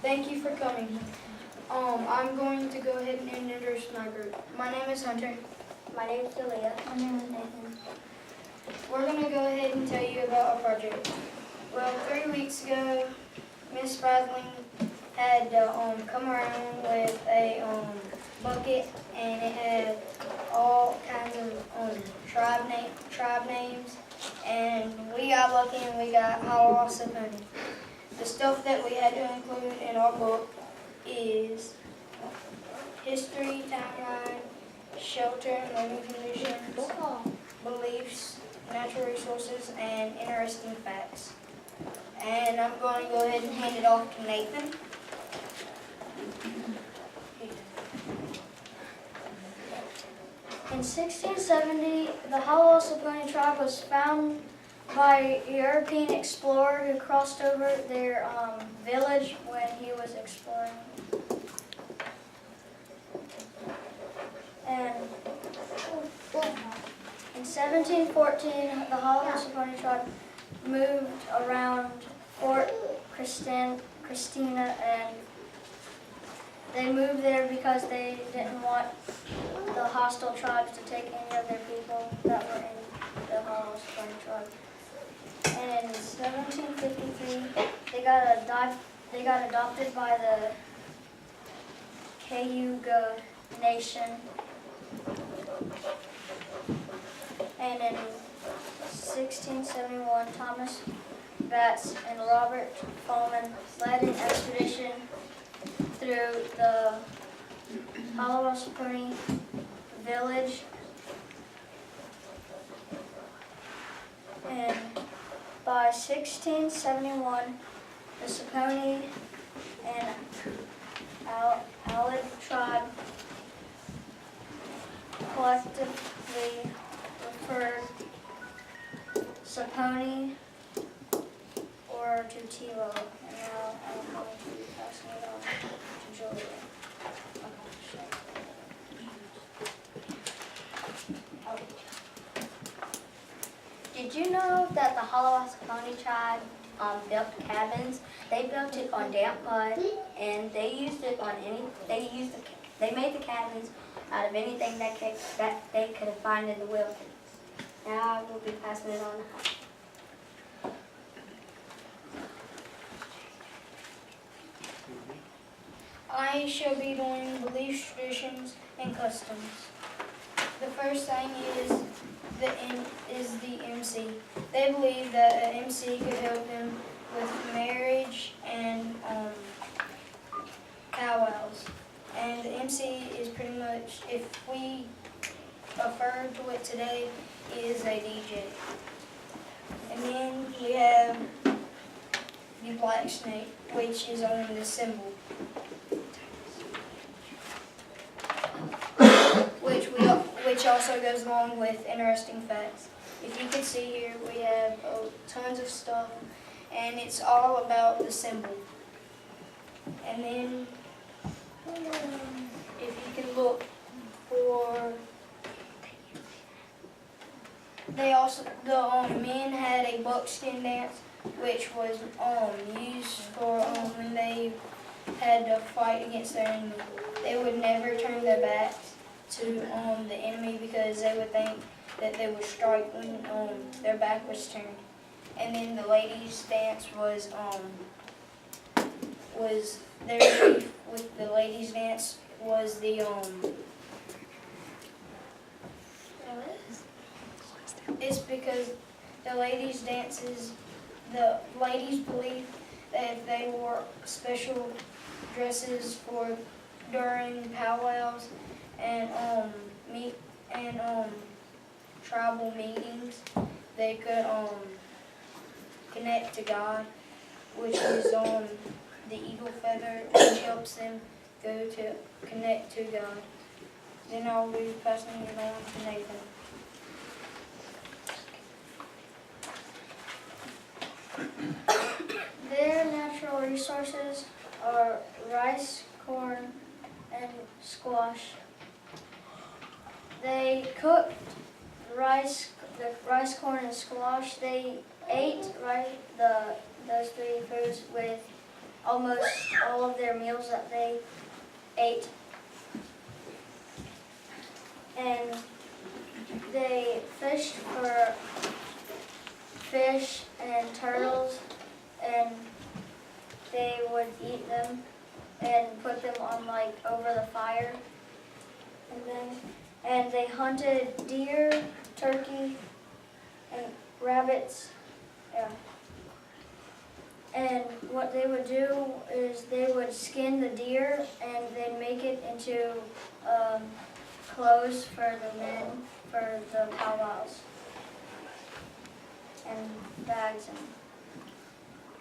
Thank you for coming. I'm going to go ahead and introduce my group. My name is Hunter. My name is Delia. My name is Nathan. We're going to go ahead and tell you about our project. Well, 3 weeks ago, Miss Spradling had come around with a bucket, and it had all kinds of tribe names, and we got lucky and we got Holocaust Pony. The stuff that we had to include in our book is history, timeline, shelter and living conditions, beliefs, natural resources, and interesting facts. And I'm going to go ahead and hand it off to Nathan. In 1670, the Holocaust tribe was found by a European explorer who crossed over their village when he was exploring. And in 1714, the Holocaust tribe moved around Fort Christina, and they moved there because they didn't want the hostile tribes to take any of their people that were in the Holocaust tribe. And in 1753, they got adopted by the Cayuga Nation. And in 1671, Thomas Batts and Robert Fulman led an expedition through the Holowasponi village, and by 1671, the Saponi and Allied tribe collectively referred Saponi or Tutilo, and now I'm going to be passing it on to Julia. Did you know that the Holowasponi tribe built cabins? They built it on damp mud, and they used it on they made the cabins out of anything that they could find in the wilderness. Now I will be passing it on to her. I shall be doing beliefs, traditions, and customs. The first thing is the MC. They believe that an MC could help them with marriage and powwows. And the MC is pretty much, if we refer to it today, is a DJ. And then we have the black snake, which is on the symbol, which also goes along with interesting facts. If you can see here, we have tons of stuff, and it's all about the symbol. And then, if you can look for, they also, the men had a buckskin dance, which was used for when they had to fight against their enemy. They would never turn their backs to the enemy because they would think that they would strike when their back was turned. And then the ladies' dance was their belief with the ladies' dance was it's because the ladies' dances, the ladies believe that if they wore special dresses for during powwows and tribal meetings, they could connect to God, which is the eagle feather, which helps them go to connect to God. Then I'll be passing it on to Nathan. Their natural resources are rice, corn, and squash. They cooked the rice, corn, and squash. They ate those three foods with almost all of their meals that they ate. And they fished for fish and turtles, and they would eat them and put them on like over the fire. And they hunted deer, turkey, and rabbits. Yeah. And what they would do is they would skin the deer and they'd make it into clothes for the men, for the powwows, and bags. And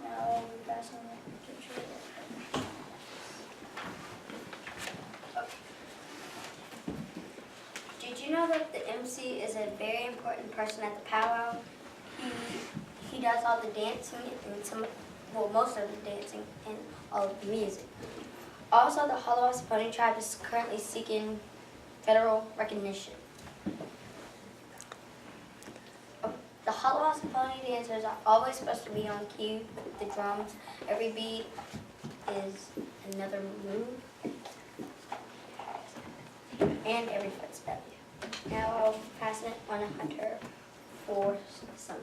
now I'll be passing the picture. Did you know that the MC is a very important person at the powwow? He does all the dancing and most of the dancing and all of the music. Also, the Holowassy Pony Tribe is currently seeking federal recognition. The Holowassy Pony dancers are always supposed to be on cue with the drums. Every beat is another move, and every footstep. Now I'll pass it on to Hunter for some.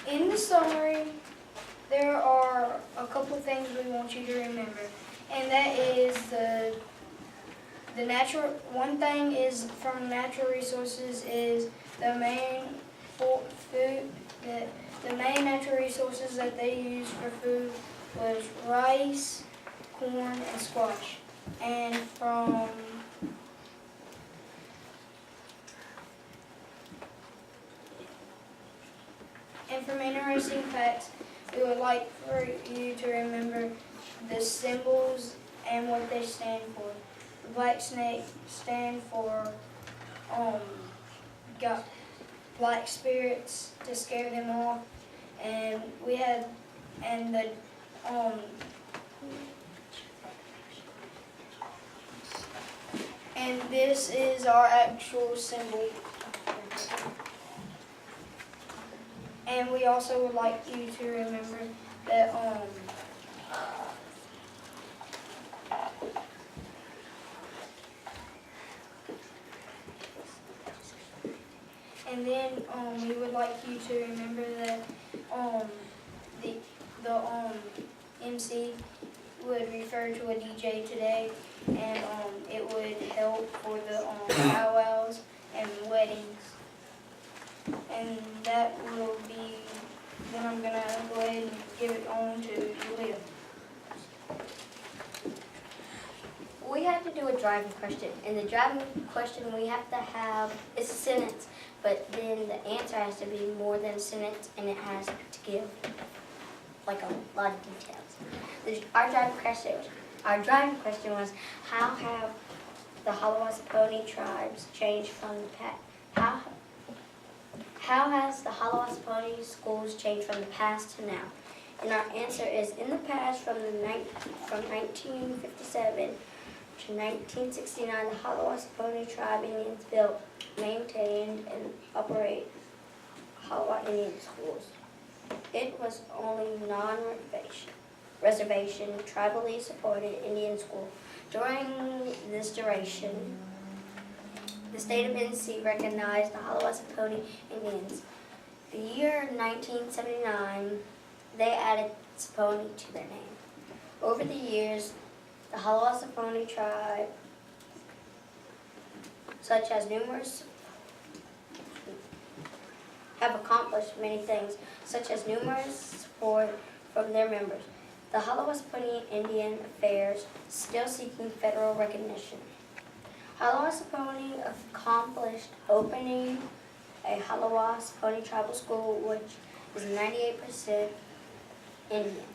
In the summary, there are a couple things we want you to remember, and that is the natural. One thing is from natural resources is the main food. The main natural resources that they used for food was rice, corn, and squash. And from interesting facts, we would like for you to remember the symbols and what they stand for. The black snake stand for got black spirits to scare them off, and we had and this is our actual symbol. And we also would like you to remember that and then we would like you to remember that the MC would refer to a DJ today, and it would help for the powwows and weddings. And that will be, then I'm gonna go ahead and give it on to Julia. We have to do a driving question. In the driving question, we have to have, it's a sentence, but then the answer has to be more than a sentence, and it has to give like a lot of details. Our driving question was, how have the Holowassy Pony tribes changed from the past? How has the Holowassy Pony schools changed from the past to now? And our answer is, in the past, from 1957 to 1969, the Holowassy Pony tribe Indians built, maintained, and operate Holowassy Indian schools. It was only non-reservation, tribally supported Indian school. During this duration, the state of NC recognized the Holowassy Pony Indians. The year 1979, they added Saponi to their name. Over the years, the Holowassy Pony tribe, have accomplished many things, such as numerous support from their members. The Holowassy Pony Indian Affairs still seeking federal recognition. Holowassy Pony accomplished opening a Holowassy Pony tribal school, which is 98% Indian.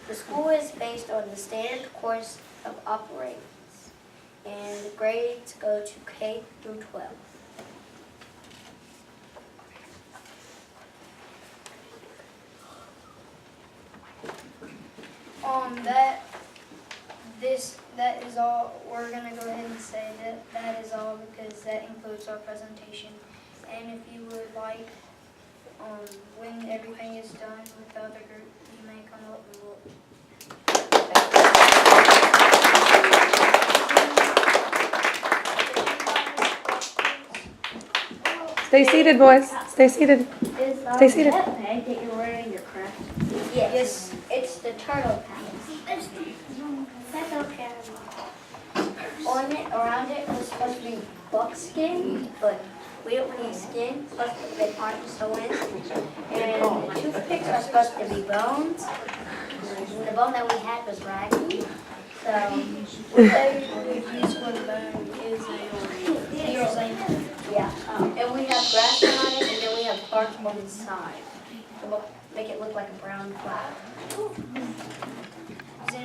The school is based on the standard course of operations, and the grades go to K through 12. that is all. We're gonna go ahead and say that is all because that includes our presentation. And if you would like, when everything is done with the other group, you may come up and look. Stay seated, boys. Stay seated. Is Stay seated. that peg that you're wearing your crest? Yes, it's the turtle pants. That's okay. On it, around it was supposed to be buckskin, but we don't need skin, plus they aren't so in. And the toothpicks are supposed to be bones. And the bone that we had was raggy. So, What they would use for the bone is a deer. yeah. And we have grass on it, and then we have bark on the side to make it look like a brown flag.